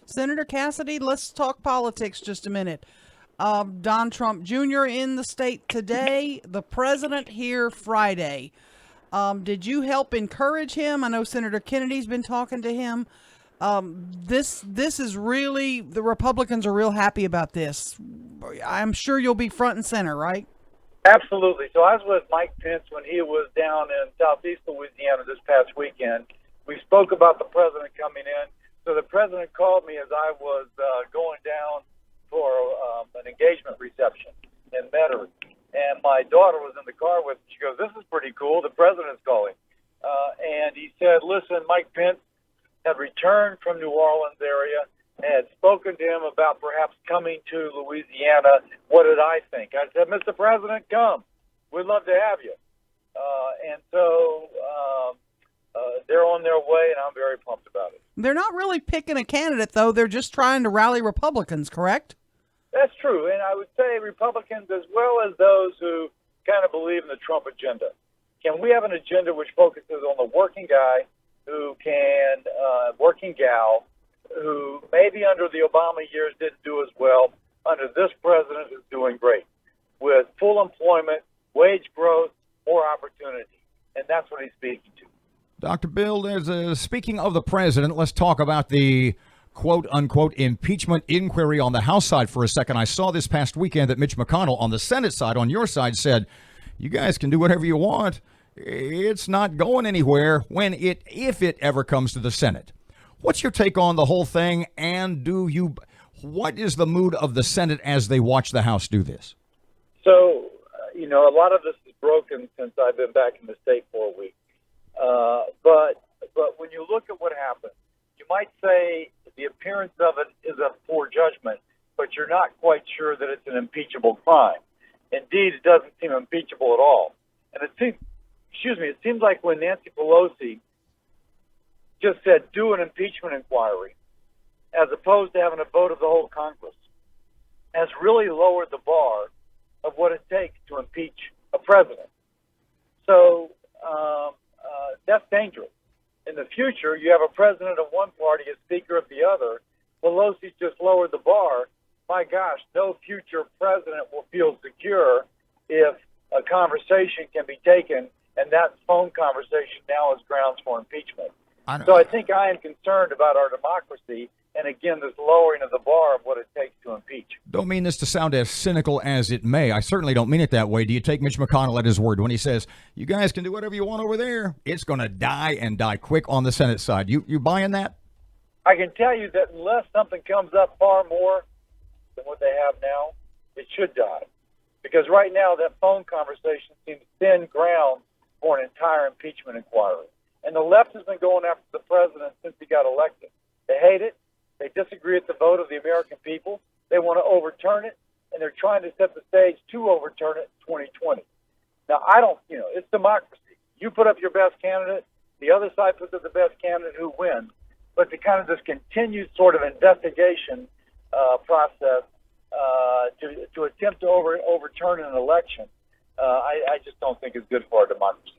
Senator Cassidy, let's talk politics just a minute. Don Trump Jr. in the state today, the president here Friday. Did you help encourage him? I know Senator Kennedy's been talking to him. This is really, the Republicans are real happy about this. I'm sure you'll be front and center, right? Absolutely. So I was with Mike Pence when he was down in southeast Louisiana this past weekend. We spoke about the president coming in. So the president called me as I was going down for an engagement reception in Metairie. And my daughter was in the car with me. She goes, "This is pretty cool. The president's calling." And he said, "Listen, Mike Pence had returned from New Orleans area, had spoken to him about perhaps coming to Louisiana. What did I think?" I said, "Mr. President, come. We'd love to have you." And so they're on their way, and I'm very pumped about it. They're not really picking a candidate, though. They're just trying to rally Republicans, correct? That's true, and I would say Republicans as well as those who kind of believe in the Trump agenda. Can we have an agenda which focuses on the working guy who can, working gal, who maybe under the Obama years didn't do as well, under this president is doing great, with full employment, wage growth, more opportunity, and that's what he's speaking to. Dr. Bill, speaking of the president, let's talk about the quote-unquote impeachment inquiry on the House side for a second. I saw this past weekend that Mitch McConnell on the Senate side, on your side, said, you guys can do whatever you want. It's not going anywhere if it ever comes to the Senate. What's your take on the whole thing, and what is the mood of the Senate as they watch the House do this? So, a lot of this is broken since I've been back in the state for a week. But when you look at what happened, you might say the appearance of it is a poor judgment, but you're not quite sure that it's an impeachable crime. Indeed, it doesn't seem impeachable at all. And it seems like when Nancy Pelosi just said, do an impeachment inquiry, as opposed to having a vote of the whole Congress, has really lowered the bar of what it takes to impeach a president. So that's dangerous. In the future, you have a president of one party, a speaker of the other. Pelosi's just lowered the bar. My gosh, no future president will feel secure if a conversation can be taken, and that phone conversation now is grounds for impeachment. So I think I am concerned about our democracy, and again, this lowering of the bar of what it takes to impeach. Don't mean this to sound as cynical as it may. I certainly don't mean it that way. Do you take Mitch McConnell at his word when he says, you guys can do whatever you want over there? It's going to die, and die quick on the Senate side. You buying that? I can tell you that unless something comes up far more than what they have now, it should die. Because right now, that phone conversation seems thin ground for an entire impeachment inquiry. And the left has been going after the president since he got elected. They hate it. They disagree with the vote of the American people. They want to overturn it, and they're trying to set the stage to overturn it in 2020. Now, it's democracy. You put up your best candidate, the other side puts up the best candidate who wins. But the kind of this continued sort of investigation process to attempt to overturn an election, I just don't think is good for our democracy.